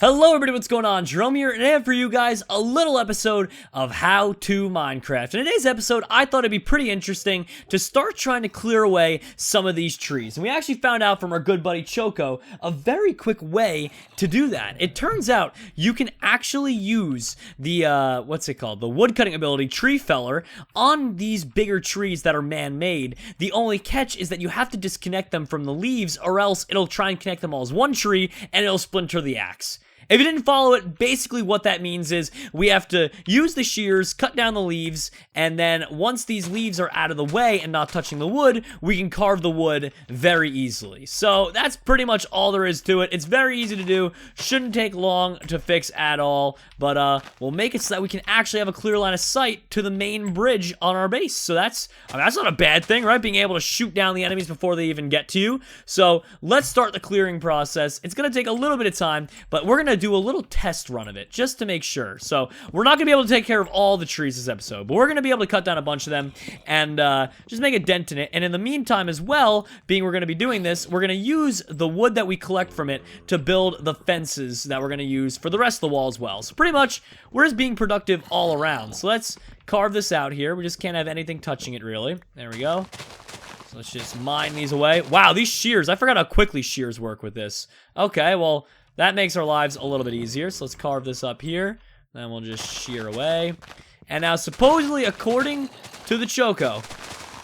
Hello everybody, what's going on? Jerome here, and I have for you guys a little episode of How to Minecraft. In today's episode, I thought it'd be pretty interesting to start trying to clear away some of these trees. And we actually found out from our good buddy Choco a very quick way to do that. It turns out you can actually use the, the woodcutting ability, Tree Feller, on these bigger trees that are man-made. The only catch is that you have to disconnect them from the leaves, or else it'll try and connect them all as one tree, and it'll splinter the axe. If you didn't follow it, basically what that means is we have to use the shears, cut down the leaves, and then once these leaves are out of the way and not touching the wood, we can carve the wood very easily. So that's pretty much all there is to it. It's very easy to do, shouldn't take long to fix at all, but we'll make it so that we can actually have a clear line of sight to the main bridge on our base. So that's not a bad thing, right? Being able to shoot down the enemies before they even get to you. So let's start the clearing process. It's going to take a little bit of time, but we're going to do a little test run of it just to make sure. So we're not gonna be able to take care of all the trees this episode, but we're gonna be able to cut down a bunch of them and just make a dent in it. And in the meantime as well, being we're gonna be doing this, we're gonna use the wood that we collect from it to build the fences that we're gonna use for the rest of the wall as well. So pretty much we're just being productive all around. So let's carve this out here. We just can't have anything touching it really. There we go. So let's just mine these away. Wow, these shears, I forgot how quickly shears work with this. Okay, well, that makes our lives a little bit easier. So let's carve this up here. Then we'll just shear away. And now, supposedly, according to the Choco,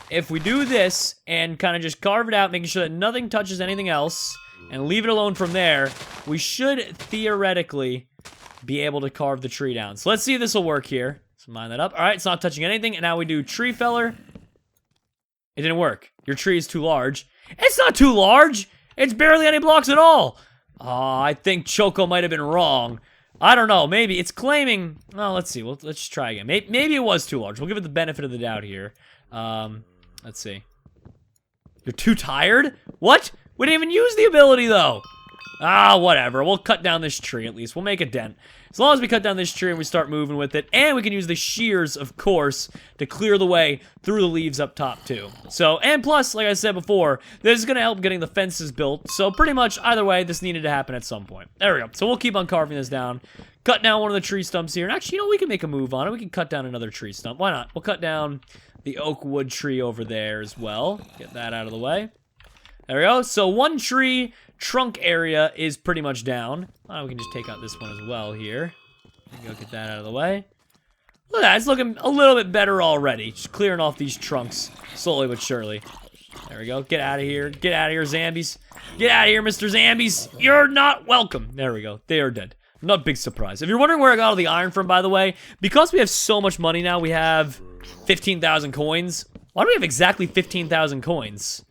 if we do this and kind of just carve it out, making sure that nothing touches anything else, and leave it alone from there, we should theoretically be able to carve the tree down. So let's see if this will work here. Let's mine that up. All right, it's not touching anything. And now we do Tree Feller. It didn't work. Your tree is too large. It's not too large. It's barely any blocks at all. Oh, I think Choco might have been wrong. I don't know. Maybe it's claiming... Oh, let's see. Let's try again. Maybe it was too large. We'll give it the benefit of the doubt here. Let's see. You're too tired? What? We didn't even use the ability, though. Ah, whatever. We'll cut down this tree, at least. We'll make a dent. As long as we cut down this tree and we start moving with it. And we can use the shears, of course, to clear the way through the leaves up top, too. So, and plus, like I said before, this is going to help getting the fences built. So, pretty much, either way, this needed to happen at some point. There we go. So, we'll keep on carving this down. Cut down one of the tree stumps here. And actually, you know, we can make a move on it. We can cut down another tree stump. Why not? We'll cut down the oak wood tree over there as well. Get that out of the way. There we go. So, one tree trunk area is pretty much down. We can just take out this one as well here. Go get that out of the way. Look at that, it's looking a little bit better already. Just clearing off these trunks slowly but surely. There we go. Get out of here. Get out of here, Zambies. Get out of here, Mr. Zambies. You're not welcome. There we go. They are dead. Not a big surprise. If you're wondering where I got all the iron from, by the way, because we have so much money now, we have 15,000 coins. Why do we have exactly 15,000 coins?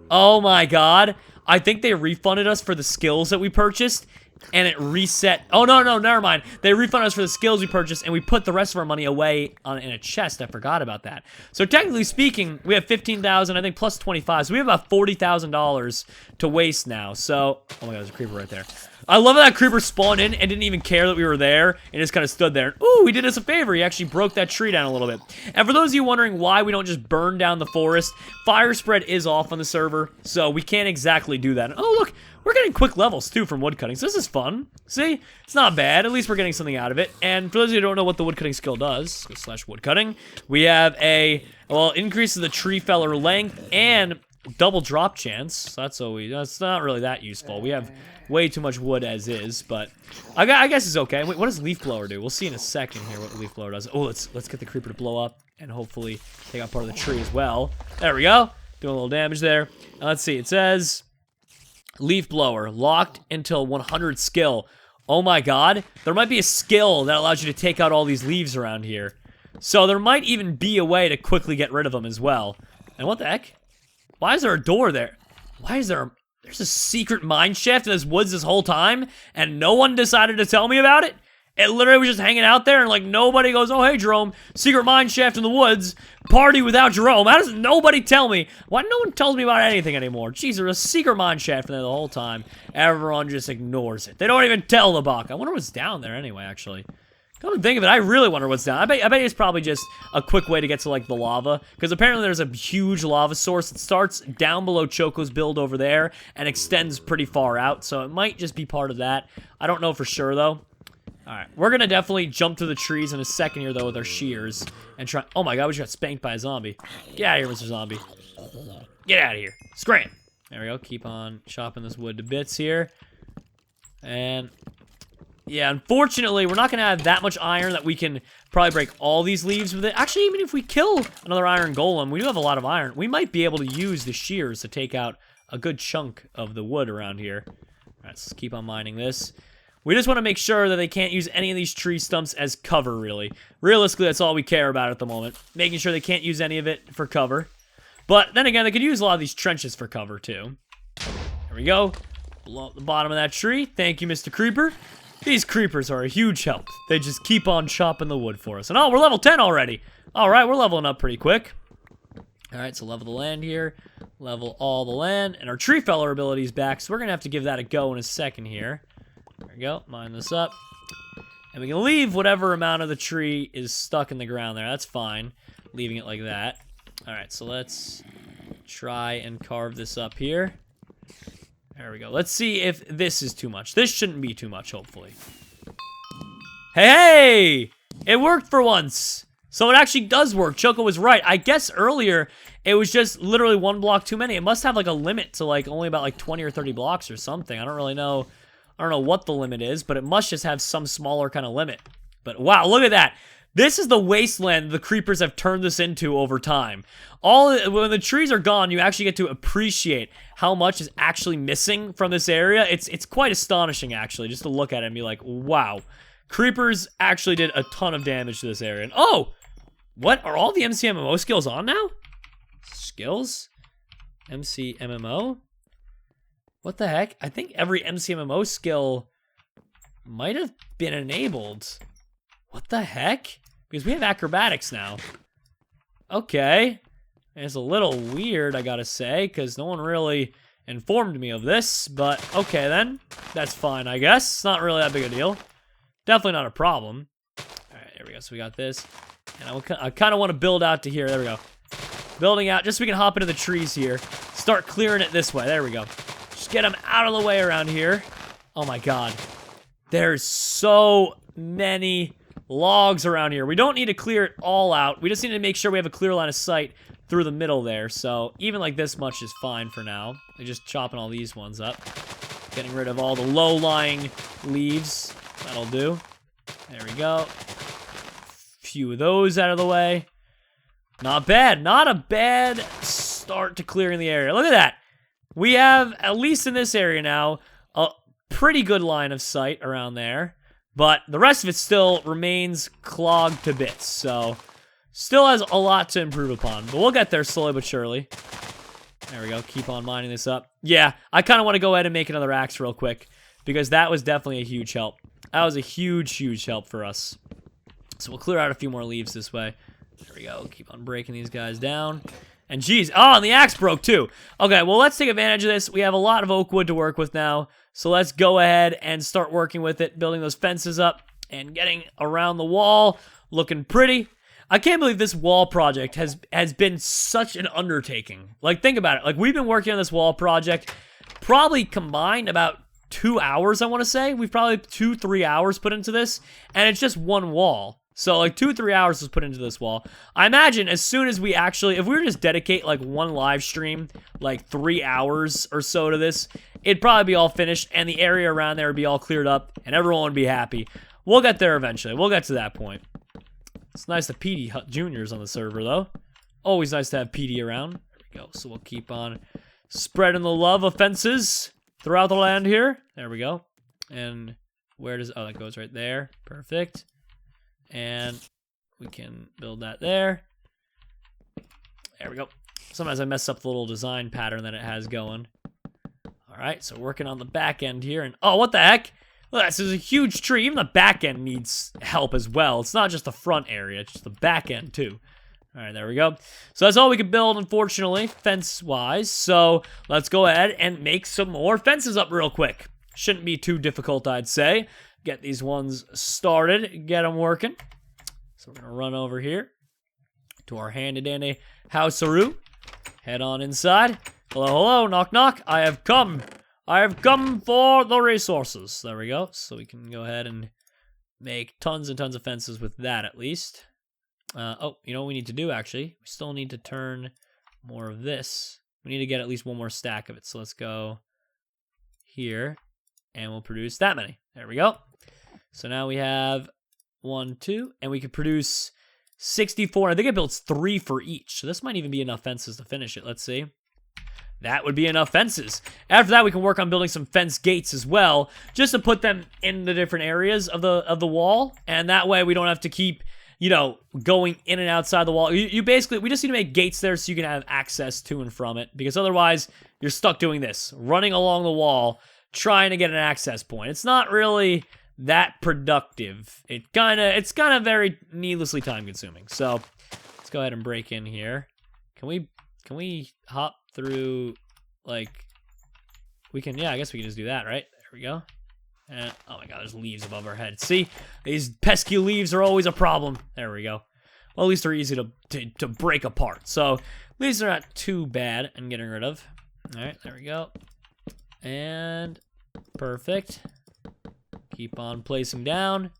Oh my god. I think they refunded us for the skills that we purchased, and it reset. Oh, no, never mind. They refunded us for the skills we purchased, and we put the rest of our money away in a chest. I forgot about that. So technically speaking, we have 15,000, I think, plus 25. So we have about $40,000 to waste now. So, oh my god, there's a creeper right there. I love how that creeper spawned in and didn't even care that we were there and just kind of stood there. Ooh, he did us a favor. He actually broke that tree down a little bit. And for those of you wondering why we don't just burn down the forest, fire spread is off on the server, so we can't exactly do that. Oh, look, we're getting quick levels, too, from woodcutting, so this is fun. See? It's not bad. At least we're getting something out of it. And for those of you who don't know what the woodcutting skill does, / woodcutting, we have a, well, increases the tree feller length and double drop chance. So that's not really that useful. We have way too much wood as is, but I guess it's okay. Wait, what does leaf blower do? We'll see in a second here what the leaf blower does. Oh, let's get the creeper to blow up and hopefully take out part of the tree as well. There we go. Doing a little damage there. Now, let's see. It says leaf blower locked until 100 skill. Oh my god. There might be a skill that allows you to take out all these leaves around here. So there might even be a way to quickly get rid of them as well. And what the heck? Why is there a door there? Why is there there's a secret mine shaft in this woods this whole time, and no one decided to tell me about it? It literally was just hanging out there, and like nobody goes, oh hey Jerome, secret mine shaft in the woods, party without Jerome. How does nobody tell me? Why no one tells me about anything anymore? Jeez, there's a secret mine shaft in there the whole time. Everyone just ignores it. They don't even tell the Baka. I wonder what's down there anyway, actually. Come to think of it, I really wonder what's down. I bet it's probably just a quick way to get to, like, the lava. Because apparently there's a huge lava source that starts down below Choco's build over there and extends pretty far out. So it might just be part of that. I don't know for sure, though. Alright, we're gonna definitely jump through the trees in a second here, though, with our shears. And try... Oh my god, we just got spanked by a zombie. Get out of here, Mr. Zombie. Get out of here. Scram! There we go, keep on chopping this wood to bits here. And... yeah, unfortunately, we're not going to have that much iron that we can probably break all these leaves with it. Actually, even if we kill another iron golem, we do have a lot of iron. We might be able to use the shears to take out a good chunk of the wood around here. All right, let's keep on mining this. We just want to make sure that they can't use any of these tree stumps as cover, really. Realistically, that's all we care about at the moment. Making sure they can't use any of it for cover. But then again, they could use a lot of these trenches for cover, too. There we go. Blow up the bottom of that tree. Thank you, Mr. Creeper. These creepers are a huge help. They just keep on chopping the wood for us. And oh, we're level 10 already. All right, we're leveling up pretty quick. All right, so level the land here. Level all the land. And our tree feller ability is back, so we're going to have to give that a go in a second here. There we go. Mine this up. And we can leave whatever amount of the tree is stuck in the ground there. That's fine. Leaving it like that. All right, so let's try and carve this up here. There we go. Let's see if this is too much. This shouldn't be too much, hopefully. Hey! It worked for once. So it actually does work. Choco was right. I guess earlier, it was just literally one block too many. It must have like a limit to like only about like 20 or 30 blocks or something. I don't really know. I don't know what the limit is, but it must just have some smaller kind of limit. But wow, look at that. This is the wasteland the creepers have turned this into over time. When the trees are gone, you actually get to appreciate how much is actually missing from this area. It's quite astonishing, actually, just to look at it and be like, wow. Creepers actually did a ton of damage to this area. And oh! What? Are all the MCMMO skills on now? Skills? MCMMO? What the heck? I think every MCMMO skill might have been enabled. What the heck? Because we have acrobatics now. Okay. It's a little weird, I gotta say, because no one really informed me of this. But, okay then. That's fine, I guess. It's not really that big a deal. Definitely not a problem. Alright, there we go. So we got this. And I kind of want to build out to here. There we go. Building out, just so we can hop into the trees here. Start clearing it this way. There we go. Just get them out of the way around here. Oh my god. There's so many logs around here. We don't need to clear it all out. We just need to make sure we have a clear line of sight through the middle there. So even like this much is fine for now. We're just chopping all these ones up. Getting rid of all the low-lying leaves. That'll do. There we go. Few of those out of the way. Not bad. Not a bad start to clearing the area. Look at that. We have, at least in this area now, a pretty good line of sight around there. But the rest of it still remains clogged to bits. So, still has a lot to improve upon. But we'll get there slowly but surely. There we go. Keep on mining this up. Yeah, I kind of want to go ahead and make another axe real quick. Because that was definitely a huge help. That was a huge, huge help for us. So we'll clear out a few more leaves this way. There we go. Keep on breaking these guys down. And geez, oh, and the axe broke too. Okay, well, let's take advantage of this. We have a lot of oak wood to work with now. So let's go ahead and start working with it, building those fences up and getting around the wall, looking pretty. I can't believe this wall project has been such an undertaking. Like, think about it. Like, we've been working on this wall project probably combined about 2 hours, I want to say. We've probably 2-3 hours put into this, and it's just one wall. So, like, 2-3 hours was put into this wall. I imagine as soon as we actually, if we were to just dedicate, like, one live stream, like, 3 hours or so to this, it'd probably be all finished, and the area around there would be all cleared up, and everyone would be happy. We'll get there eventually. We'll get to that point. It's nice to PD Junior's on the server, though. Always nice to have PD around. There we go. So we'll keep on spreading the love of fences throughout the land here. There we go. And where does... Oh, that goes right there. Perfect. And we can build that there. There we go. Sometimes I mess up the little design pattern that it has going. All right, so working on the back end here. And oh, what the heck? Look, this is a huge tree. Even the back end needs help as well. It's not just the front area, it's just the back end too. All right, there we go. So that's all we can build, unfortunately, fence-wise. So let's go ahead and make some more fences up real quick. Shouldn't be too difficult, I'd say. get these ones started, get them working. So we're going to run over here to our handy-dandy house-a-roo. Head on inside. Hello, hello, knock, knock. I have come. I have come for the resources. There we go. So we can go ahead and make tons and tons of fences with that at least. Oh, you know what we need to do, actually? We still need to turn more of this. We need to get at least one more stack of it. So let's go here, and we'll produce that many. There we go. So now we have 1, 2, and we can produce 64. I think it builds 3 for each. So this might even be enough fences to finish it. Let's see. That would be enough fences. After that, we can work on building some fence gates as well, just to put them in the different areas of the wall, and that way we don't have to keep, you know, going in and outside the wall. You basically, we just need to make gates there so you can have access to and from it, because otherwise you're stuck doing this, running along the wall, trying to get an access point. It's not really that productive. It's kind of very needlessly time consuming. So let's go ahead and break in here. Can we hop through, like, we can, yeah, I guess we can just do that, right? There we go. And, oh my god, there's leaves above our head. See? These pesky leaves are always a problem. There we go. Well, at least they're easy to break apart. So, leaves are not too bad in getting rid of. Alright, there we go. And, perfect. Keep on placing down.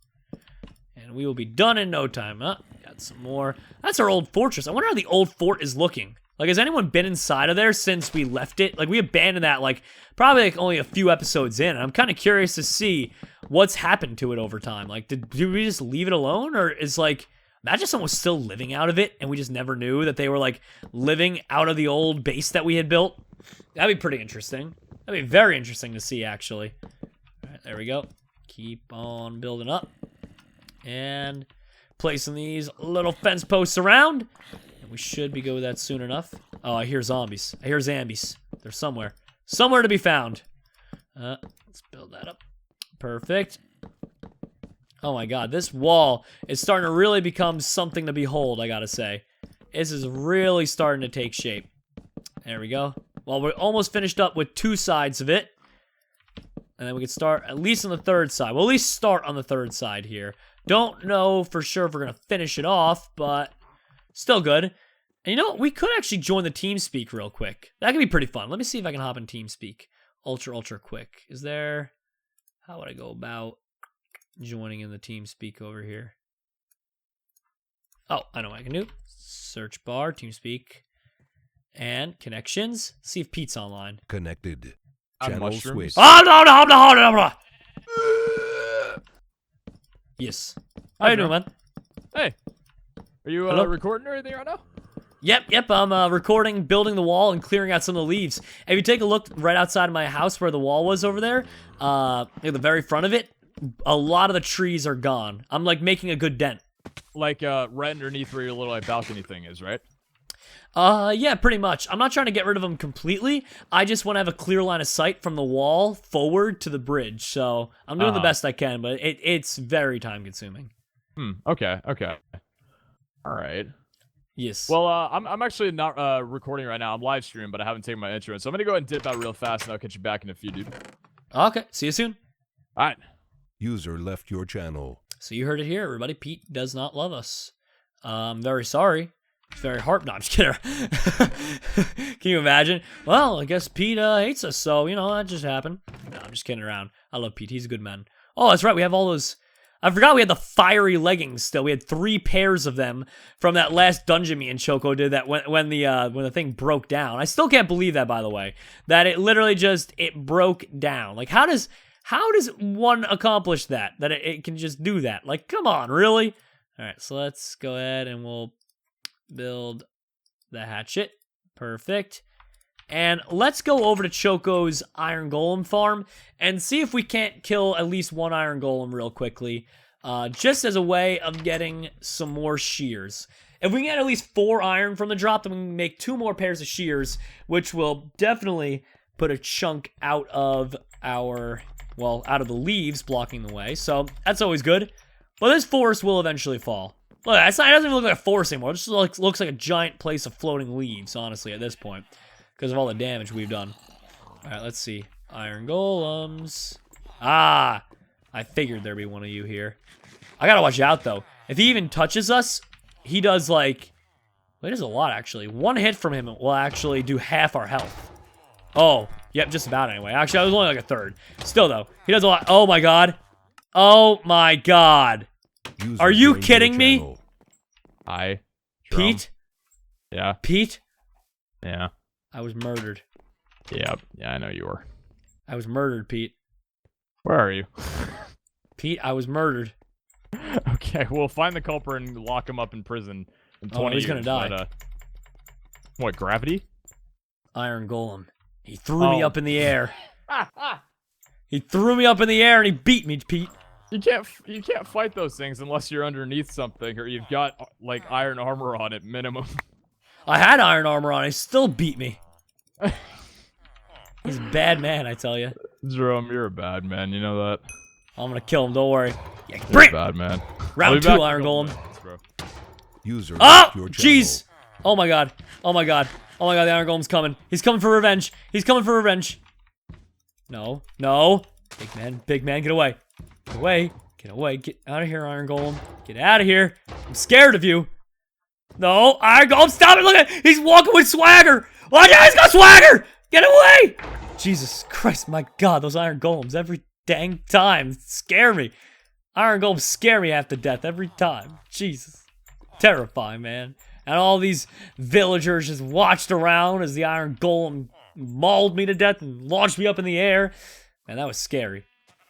And we will be done in no time. Huh? Got some more. That's our old fortress. I wonder how the old fort is looking. Like, has anyone been inside of there since we left it? Like, we abandoned that, like, probably, like, only a few episodes in. And I'm kind of curious to see what's happened to it over time. Like, did we just leave it alone? Or is, like, imagine someone was still living out of it and we just never knew that they were, like, living out of the old base that we had built? That'd be pretty interesting. That'd be very interesting to see, actually. All right, there we go. Keep on building up. And placing these little fence posts around. We should be good with that soon enough. Oh, I hear zombies. I hear zambies. They're somewhere. Somewhere to be found. Let's build that up. Perfect. Oh my god, this wall is starting to really become something to behold, I gotta say. This is really starting to take shape. There we go. Well, we're almost finished up with 2 sides of it. And then we can start at least on the 3rd side. We'll at least start on the 3rd side here. Don't know for sure if we're gonna finish it off, but still good. And you know what? We could actually join the TeamSpeak real quick. That could be pretty fun. Let me see if I can hop in TeamSpeak. Ultra quick. Is there... How would I go about joining in the TeamSpeak over here? Oh, I know what I can do. Search bar, TeamSpeak. And connections. See if Pete's online. Connected. Channel switch. Oh, no. Yes. How you doing, man? Hey. Are you recording or anything right now? Yep. I'm recording, building the wall, and clearing out some of the leaves. If you take a look right outside of my house where the wall was over there, at the very front of it, a lot of the trees are gone. I'm, like, making a good dent. Like, right underneath where your little, like, balcony thing is, right? Yeah, pretty much. I'm not trying to get rid of them completely. I just want to have a clear line of sight from the wall forward to the bridge. So I'm doing the best I can, but it's very time-consuming. Okay. All right. Yes. Well, I'm actually not recording right now. I'm live streaming, but I haven't taken my intro. So I'm gonna go ahead and dip out real fast, and I'll catch you back in a few, dude. Okay. See you soon. All right. User left your channel. So you heard it here, everybody. Pete does not love us. I'm very sorry. It's very hard. No, I'm just kidding. Can you imagine? Well, I guess Pete hates us, so, you know, that just happened. No, I'm just kidding around. I love Pete. He's a good man. Oh, that's right. We have all those... I forgot we had the fiery leggings still. We had 3 pairs of them from that last dungeon me and Choco did that when the thing broke down. I still can't believe that, by the way. That it literally just, it broke down. Like, how does one accomplish that? That it can just do that? Like, come on, really? All right, so let's go ahead and we'll build the hatchet. Perfect. And let's go over to Choco's Iron Golem farm and see if we can't kill at least 1 Iron Golem real quickly, just as a way of getting some more shears. If we can get at least 4 iron from the drop, then we can make 2 more pairs of shears, which will definitely put a chunk out of out of the leaves blocking the way. So that's always good. But this forest will eventually fall. Look, it doesn't even look like a forest anymore. It just looks like a giant place of floating leaves, honestly, at this point. Because of all the damage we've done. Alright, let's see. Iron golems. Ah! I figured there'd be one of you here. I gotta watch out, though. If he even touches us, he does, like... Well, he does a lot, actually. One hit from him will actually do half our health. Oh, yep, just about anyway. Actually, I was only like a third. Still, though, he does a lot. Oh, my God. Oh, my God. User Are you joined your kidding me? channel. Hi. Jerome. Pete? Yeah. Pete? Yeah. I was murdered. Yep. Yeah, I know you were. I was murdered, Pete. Where are you? Pete, I was murdered. Okay, we'll find the culprit and lock him up in prison in 20 he's years. gonna die. But, what, gravity? Iron Golem. He threw me Oh. up in the air. He threw me up in the air and he beat me, Pete. You can't fight those things unless you're underneath something or you've got like iron armor on at minimum. I had iron armor on. He still beat me. He's a bad man, I tell you. Jerome, you're a bad man. You know that. I'm gonna kill him. Don't worry. Yeah, You're bring a bad man. round I'll be 2, back in Iron a couple Golem. minutes, bro. User Oh, left your channel. jeez. Oh my God. Oh my God. Oh my God. The Iron Golem's coming. He's coming for revenge. He's coming for revenge. No. No. Big man, get away. Get away. Get away. Get out of here, Iron Golem. Get out of here. I'm scared of you. No, Iron Golem, stop it. Look at it. He's walking with swagger. Watch out, he's got swagger. Get away. Jesus Christ, my God. Those Iron Golems every dang time scare me. Iron Golems scare me half to death every time. Jesus. Terrifying, man. And all these villagers just watched around as the Iron Golem mauled me to death and launched me up in the air. Man, that was scary.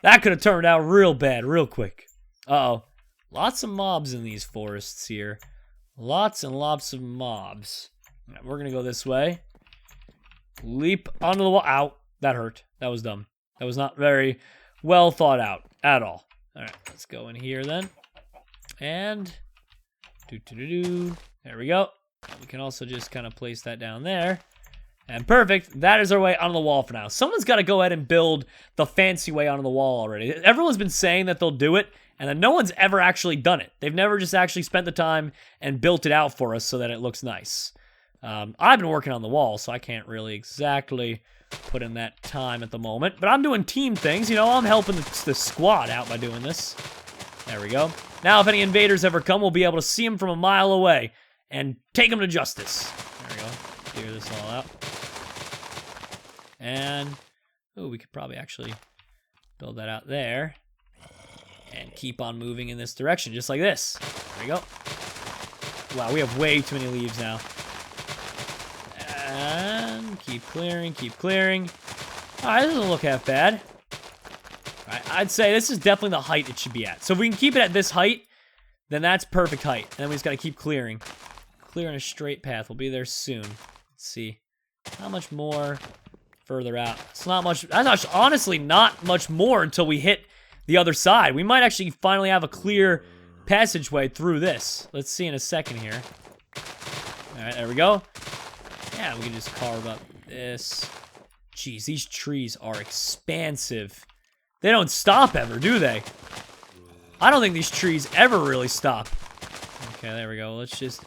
That could have turned out real bad real quick. Uh-oh. Lots of mobs in these forests here. Lots and lots of mobs. Right, we're going to go this way. Leap onto the wall. Ow. That hurt. That was dumb. That was not very well thought out at all. All right, let's go in here then. And... There we go. We can also just kind of place that down there. And perfect. That is our way onto the wall for now. Someone's got to go ahead and build the fancy way onto the wall already. Everyone's been saying that they'll do it, and then no one's ever actually done it. They've never just actually spent the time and built it out for us so that it looks nice. I've been working on the wall, so I can't really exactly put in that time at the moment. But I'm doing team things. You know, I'm helping the squad out by doing this. There we go. Now, if any invaders ever come, we'll be able to see them from a mile away and take them to justice. There we go. Clear this all out. And, oh, we could probably actually build that out there and keep on moving in this direction, just like this. There we go. Wow, we have way too many leaves now. And keep clearing, keep clearing. All right, this doesn't look half bad. All right, I'd say this is definitely the height it should be at. So if we can keep it at this height, then that's perfect height. And then we just got to keep clearing. Clearing a straight path. We'll be there soon. Let's see. How much more further out? It's not much. That's honestly not much more until we hit the other side. We might actually finally have a clear passageway through this. Let's see in a second here. All right, there we go. Yeah, we can just carve up this. Jeez, these trees are expansive. They don't stop ever, do they? I don't think these trees ever really stop. Okay, there we go. Let's just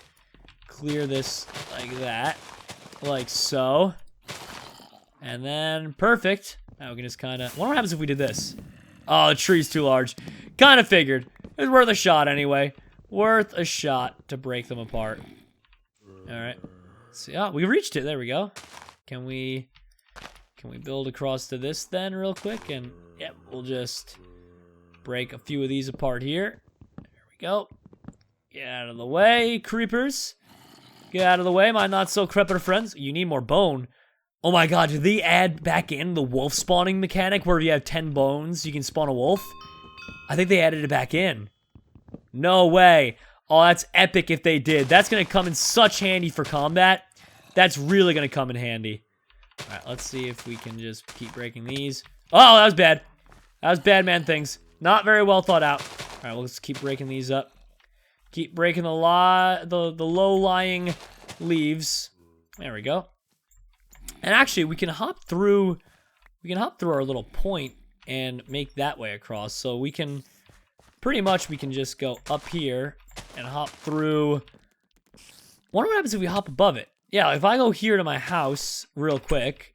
clear this like that. Like so. And then, perfect. Now we can just kind of... What happens if we did this? Oh, the tree's too large. Kind of figured. It was worth a shot anyway. Worth a shot to break them apart. Alright. See, oh, we reached it. There we go. Can we build across to this then real quick? And, yeah, we'll just break a few of these apart here. There we go. Get out of the way, creepers. Get out of the way, my not-so-creeper friends. You need more bone. Oh my God, did they add back in the wolf spawning mechanic where if you have 10 bones, you can spawn a wolf? I think they added it back in. No way. Oh, that's epic if they did. That's going to come in such handy for combat. That's really going to come in handy. All right, let's see if we can just keep breaking these. Oh, that was bad. That was bad man things. Not very well thought out. All right, let's keep breaking these up. Keep breaking the low-lying leaves. There we go. And actually, we can hop through our little point and make that way across. So we can, pretty much, we can just go up here and hop through. Wonder what happens if we hop above it. Yeah, if I go here to my house real quick,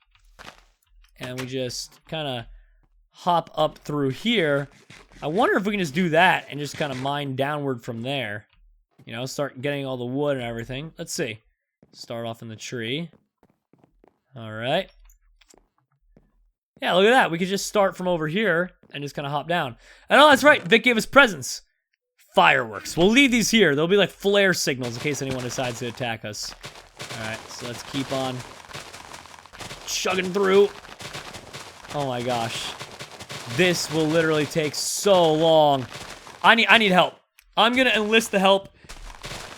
and we just kind of hop up through here. I wonder if we can just do that and just kind of mine downward from there. You know, start getting all the wood and everything. Let's see. Start off in the tree. All right. Yeah, look at that. We could just start from over here and just kind of hop down. And oh, that's right. Vic gave us presents. Fireworks. We'll leave these here. They'll be like flare signals in case anyone decides to attack us. All right, so let's keep on chugging through. Oh my gosh. This will literally take so long. I need help. I'm going to enlist the help.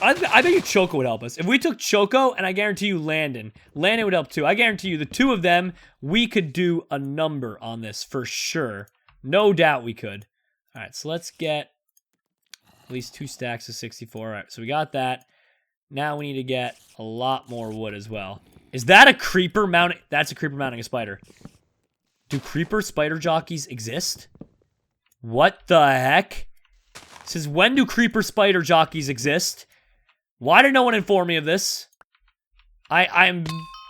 I bet you Choco would help us. If we took Choco, and I guarantee you Landon would help too. I guarantee you the two of them, we could do a number on this for sure. No doubt we could. All right, so let's get at least 2 stacks of 64. All right, so we got that. Now we need to get a lot more wood as well. Is that a creeper mounting? That's a creeper mounting a spider. Do creeper spider jockeys exist? What the heck? It says, when do creeper spider jockeys exist? Why did no one inform me of this? I'm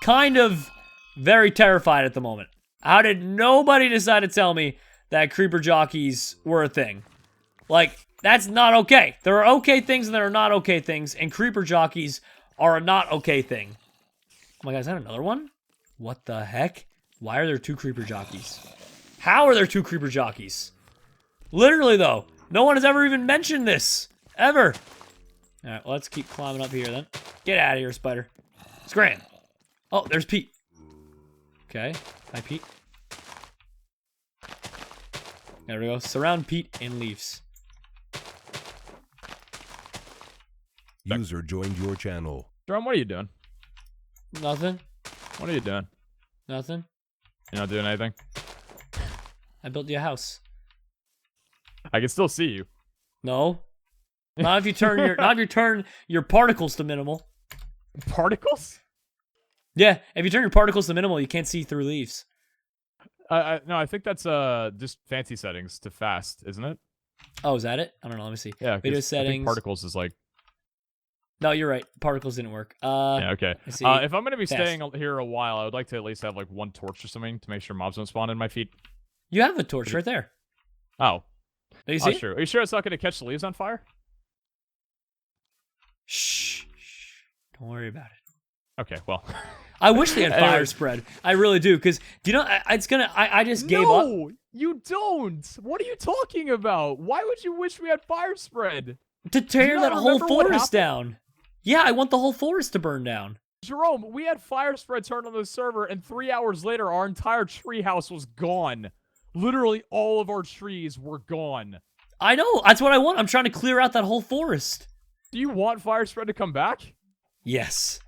kind of very terrified at the moment. How did nobody decide to tell me that creeper jockeys were a thing? Like, that's not okay. There are okay things and there are not okay things, and creeper jockeys are a not okay thing. Oh my god, is that another one? What the heck? Why are there 2 creeper jockeys? How are there 2 creeper jockeys? Literally, though, no one has ever even mentioned this. Ever. Alright, well, let's keep climbing up here, then. Get out of here, spider. Scram. Oh, there's Pete. Okay. Hi, Pete. There we go. Surround Pete and leaves. User joined your channel. Jerome, what are you doing? Nothing. What are you doing? Nothing. You're not doing anything? I built you a house. I can still see you. No. Not if you turn your particles to minimal. Particles? Yeah, if you turn your particles to minimal, you can't see through leaves. No, I think that's just fancy settings to fast, isn't it? Oh, is that it? I don't know. Let me see. Yeah, Video I settings. think particles is like. No, you're right. Particles didn't work. Yeah, okay. See. If I'm gonna be Fast. staying here a while, I would like to at least have like 1 torch or something to make sure mobs don't spawn in my feet. You have a torch right there. Oh. Do you see? Sure. Are you sure it's not gonna catch the leaves on fire? Shh. Don't worry about it. Okay, well. I wish they had fire Anyway. spread. I really do, because do you know? I just gave up. No, you don't. What are you talking about? Why would you wish we had fire spread? To tear not that whole remember what forest down. Yeah, I want the whole forest to burn down. Jerome, we had fire spread turned on the server, and 3 hours later, our entire tree house was gone. Literally, all of our trees were gone. I know. That's what I want. I'm trying to clear out that whole forest. Do you want fire spread to come back? Yes.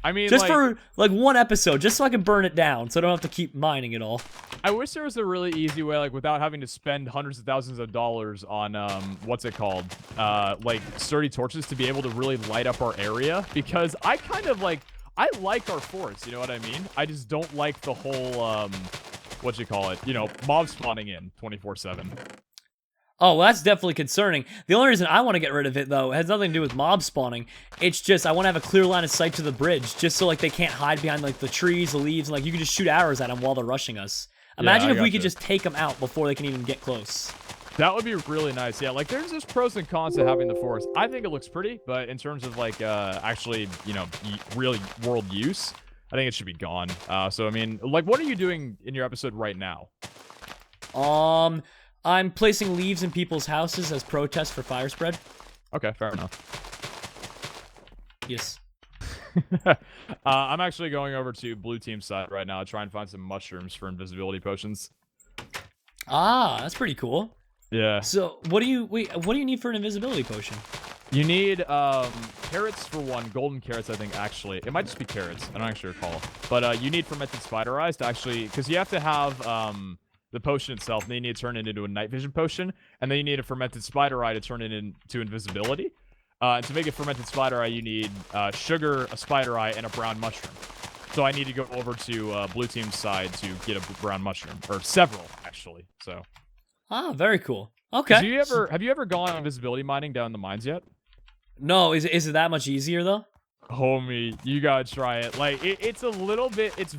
I mean, Just like, for, like, 1 episode, just so I can burn it down, so I don't have to keep mining it all. I wish there was a really easy way, like, without having to spend hundreds of thousands of dollars on, what's it called? Like, sturdy torches to be able to really light up our area. Because I kind of, like, I like our forest, you know what I mean? I just don't like the whole, what you call it? You know, mob spawning in 24/7. Oh, well, that's definitely concerning. The only reason I want to get rid of it, though, has nothing to do with mob spawning. It's just I want to have a clear line of sight to the bridge, just so, like, they can't hide behind, like, the trees, the leaves, and, like, you can just shoot arrows at them while they're rushing us. Imagine if we could just take them out before they can even get close. That would be really nice. Yeah, like, there's just pros and cons to having the forest. I think it looks pretty, but in terms of, like, actually, you know, really world use, I think it should be gone. So, I mean, like, what are you doing in your episode right now? I'm placing leaves in people's houses as protest for fire spread. Okay, fair enough. Yes. I'm actually going over to blue team side right now to try and find some mushrooms for invisibility potions. Ah, that's pretty cool. Yeah. So, what do you need for an invisibility potion? You need carrots for 1, golden carrots, I think, actually. It might just be carrots. I don't actually recall. But you need fermented spider eyes to actually, because you have to have the potion itself, and then you need to turn it into a night vision potion, and then you need a fermented spider eye to turn it into invisibility. And to make a fermented spider eye, you need sugar, a spider eye, and a brown mushroom. So I need to go over to blue team's side to get a brown mushroom, or several, actually. So. Ah, very cool. Okay. Have you ever gone invisibility mining down in the mines yet? No, is it that much easier though? Homie, you gotta try it. Like, it's a little bit, it's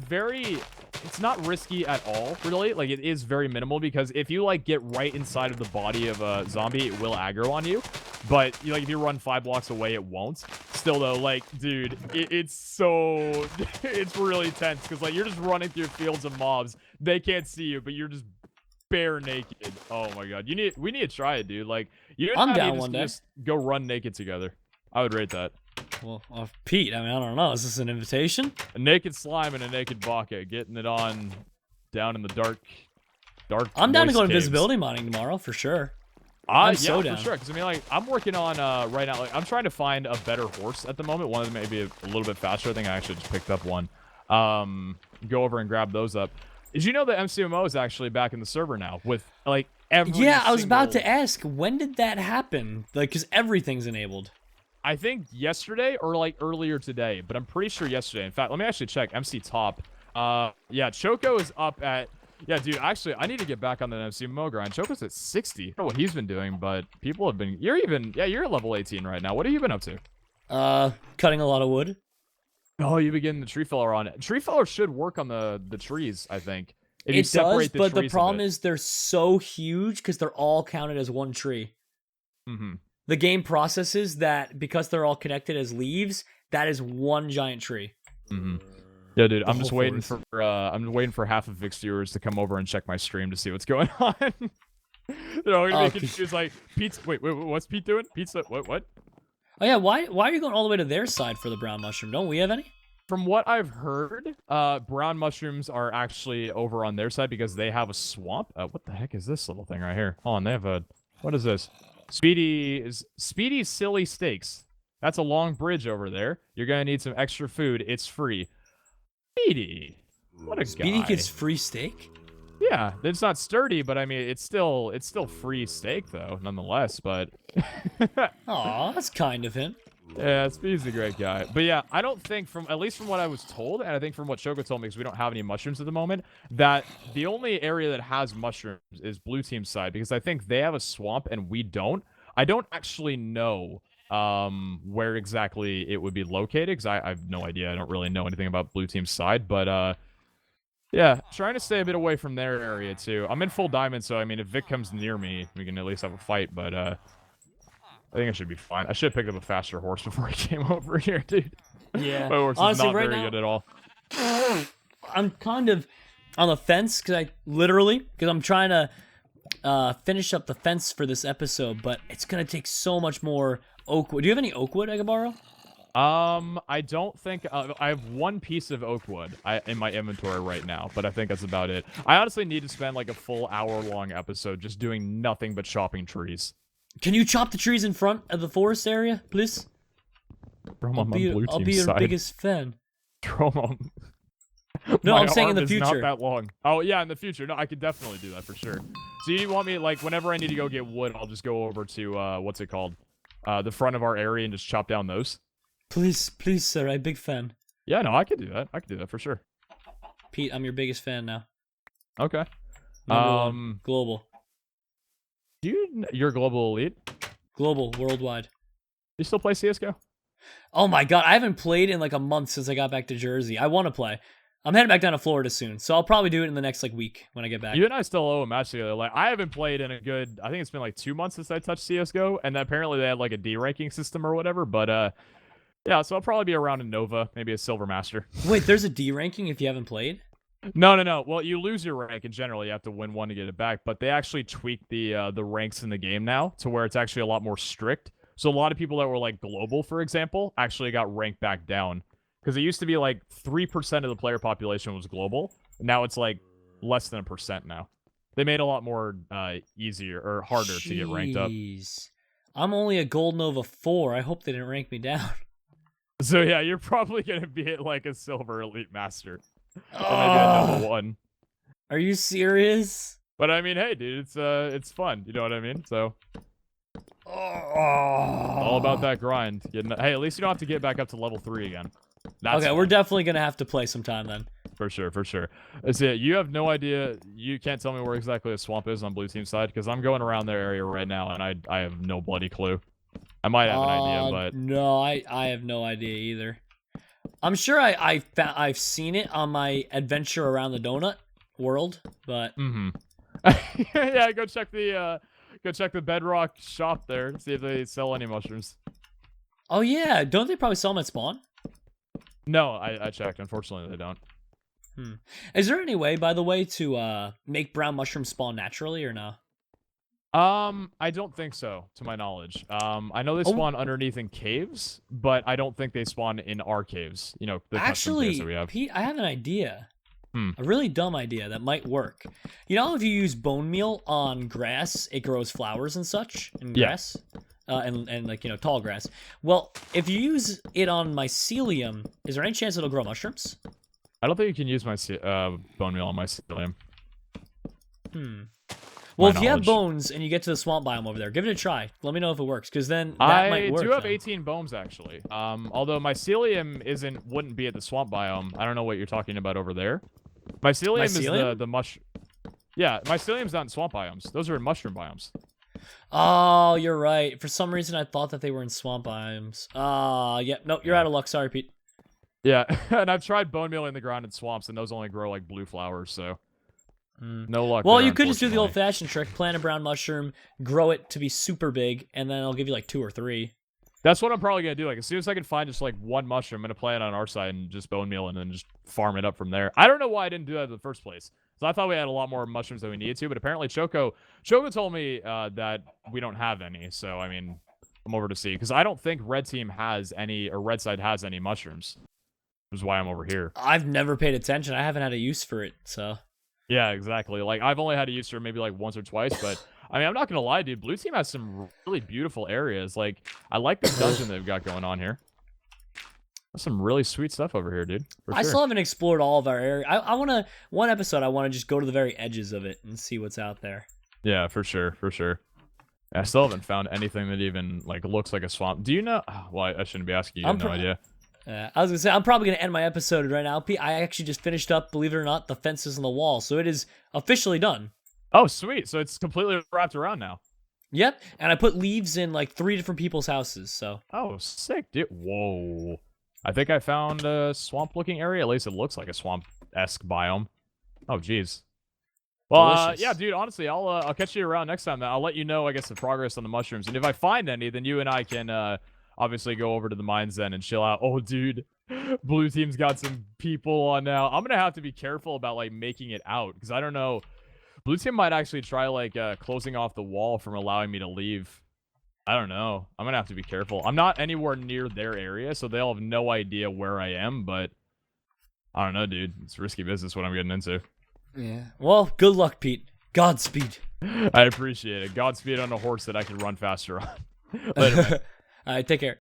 not risky at all, really. Like, it is very minimal, because if you, like, get right inside of the body of a zombie, it will aggro on you. But, like, if you run 5 blocks away, it won't. Still, though, like, dude, it's so, it's really tense, because, like, you're just running through fields of mobs. They can't see you, but you're just bare naked. Oh, my God. We need to try it, dude. Like, you I'm and down me one day. just go run naked together. I would rate that. Well, Pete, I mean, I don't know. Is this an invitation? A naked slime and a naked baka, getting it on down in the dark. I'm down to go to caves. Invisibility mining tomorrow for sure. I'm yeah, so down. for sure. Because I mean, like, I'm working on right now. Like, I'm trying to find a better horse at the moment. One of them may be a little bit faster. I think I actually just picked up one. Go over and grab those up. Did you know that MCMMO is actually back in the server now with like every? Yeah, I was about to ask, when did that happen? Like, because everything's enabled. I think yesterday or like earlier today, but I'm pretty sure yesterday. In fact, let me actually check. MC top. Yeah, Choco is up at. Yeah, dude. Actually, I need to get back on the MCMMO grind. Choco's at 60. I don't know what he's been doing, but people have been. You're at level 18 right now. What have you been up to? Cutting a lot of wood. Oh, you begin the tree feller on it. Tree feller should work on the trees, I think. If you It does, separate but the trees a problem bit. is they're so huge because they're all counted as one tree. Mm-hmm. The game processes that because they're all connected as leaves, that is one giant tree. Mm-hmm. Yeah, dude, I'm just whole waiting forest. I'm waiting for half of Vic's viewers to come over and check my stream to see what's going on. They're all gonna be confused, like, Pete's wait, what's Pete doing? Pete's what? Oh yeah, why are you going all the way to their side for the brown mushroom? Don't we have any? From what I've heard, brown mushrooms are actually over on their side because they have a swamp. What the heck is this little thing right here? Hold on, they have a what is this? Speedy Silly Steaks. That's a long bridge over there. You're gonna need some extra food. It's free. Speedy. What a Speedy guy. gets free steak? Yeah, it's not sturdy, but I mean, it's still free steak though, nonetheless. But Aw, that's kind of him. yeah, Speedy's a great guy. But yeah, I don't think at least from what I was told, and I think from what Choco told me, because we don't have any mushrooms at the moment, that the only area that has mushrooms is Blue Team's side, because I think they have a swamp and we don't. I don't actually know where exactly it would be located, because I have no idea. I don't really know anything about Blue Team's side, but yeah, trying to stay a bit away from their area too. I'm in full diamond, so I mean, if Vic comes near me, we can at least have a fight, but I think I should be fine. I should have picked up a faster horse before he came over here, dude. Yeah. My horse Honestly, is not right very now, good at all. I'm kind of on the fence because I'm trying to finish up the fence for this episode, but it's gonna take so much more oak wood. Do you have any oak wood I can borrow? I don't think I have one piece of oak wood in my inventory right now, but I think that's about it. I honestly need to spend like a full hour-long episode just doing nothing but chopping trees. Can you chop the trees in front of the forest area, please? I'll be your biggest fan. No, No, my I'm saying in the arm is future. not that long. Oh yeah, in the future. No, I could definitely do that for sure. So you want me like whenever I need to go get wood, I'll just go over to what's it called, the front of our area and just chop down those. Please, sir, I'm a big fan. Yeah, no, I could do that. I could do that for sure. Pete, I'm your biggest fan now. Okay. Number one, global. You're global elite. Global, worldwide. You still play CS:GO? Oh my god, I haven't played in like a month since I got back to Jersey. I want to play. I'm heading back down to Florida soon, so I'll probably do it in the next like week when I get back. You and I still owe a match together. Like I haven't played in a good. I think it's been like 2 months since I touched CS:GO, and apparently they had like a D ranking system or whatever. But yeah, so I'll probably be around in Nova, maybe a Silver Master. Wait, there's a D ranking if you haven't played? No. Well, you lose your rank in general. You have to win one to get it back. But they actually tweaked the ranks in the game now to where it's actually a lot more strict. So a lot of people that were like global, for example, actually got ranked back down. Because it used to be like 3% of the player population was global. Now it's like less than 1% now. They made it a lot more easier or harder to get ranked up. I'm only a Gold Nova 4. I hope they didn't rank me down. So yeah, you're probably going to be at like a Silver Elite Master. Or maybe a number 1. Are you serious? But I mean, hey, dude, it's fun. You know what I mean? So all about that grind. Hey, at least you don't have to get back up to level 3 again. That's okay, fun. we're definitely gonna have to play sometime then. For sure. That's it. You have no idea. You can't tell me where exactly the swamp is on Blue Team's side because I'm going around their area right now and I have no bloody clue. I might have an idea, but no, I have no idea either. I'm sure I've seen it on my adventure around the donut world, but yeah, go check the Bedrock shop there, see if they sell any mushrooms. oh yeah, don't they probably sell them at spawn? No, I checked. Unfortunately, they don't. Is there any way, by the way, to make brown mushrooms spawn naturally or no? I don't think so, to my knowledge. I know they spawn underneath in caves, but I don't think they spawn in our caves. You know, the custom caves that we have. Pete, I have an idea. A really dumb idea that might work. You know, if you use bone meal on grass, it grows flowers and such in grass, and like tall grass. Well, if you use it on mycelium, is there any chance it'll grow mushrooms? I don't think you can use my bone meal on mycelium. Well, if you have bones and you get to the swamp biome over there, give it a try. Let me know if it works, because then that might work. I do have 18 bones actually. Although mycelium wouldn't be at the swamp biome. I don't know what you're talking about over there. Mycelium is the mush. Yeah, mycelium's not in swamp biomes. Those are in mushroom biomes. Oh, you're right. For some reason, I thought that they were in swamp biomes. Yeah. Nope, you're out of luck. Sorry, Pete. Yeah, and I've tried bone meal in the ground in swamps, and those only grow like blue flowers, so no luck. Well, there, you could just do the old-fashioned trick: plant a brown mushroom, grow it to be super big, and then I'll give you like 2 or 3. That's what I'm probably gonna do. Like as soon as I can find just like one mushroom, I'm gonna plant it on our side and just bone meal and then just farm it up from there. I don't know why I didn't do that in the first place. So I thought we had a lot more mushrooms than we needed to, but apparently Choco told me that we don't have any. So I mean, I'm over to see because I don't think red team has any or red side has any mushrooms. Which is why I'm over here. I've never paid attention. I haven't had a use for it, so. Yeah, exactly. Like I've only had a use for it maybe like once or twice, but I mean, I'm not gonna lie, dude. Blue team has some really beautiful areas. Like I like the dungeon they've got going on here. There's some really sweet stuff over here, dude. I still haven't explored all of our area. I want to one episode. I want to just go to the very edges of it and see what's out there. Yeah, for sure, for sure. I still haven't found anything that even like looks like a swamp. Do you know? Well, I shouldn't be asking you. I have no idea. I was gonna say I'm probably gonna end my episode right now. I actually just finished up, believe it or not, the fences on the wall, so it is officially done. Oh, sweet! So it's completely wrapped around now. Yep, and I put leaves in like 3 different people's houses. So. Oh, sick, dude! Whoa! I think I found a swamp-looking area. At least it looks like a swamp-esque biome. Oh, jeez. Well, yeah, dude. Honestly, I'll catch you around next time. I'll let you know, I guess, the progress on the mushrooms, and if I find any, then you and I can obviously go over to the mines then and chill out. Oh, dude, blue team's got some people on now. I'm gonna have to be careful about like making it out because I don't know. Blue team might actually try like closing off the wall from allowing me to leave. I don't know. I'm gonna have to be careful. I'm not anywhere near their area, so they'll have no idea where I am. But I don't know, dude. It's risky business what I'm getting into. Yeah. Well, good luck, Pete. Godspeed. I appreciate it. Godspeed on a horse that I can run faster on. Later, man. All right, take care.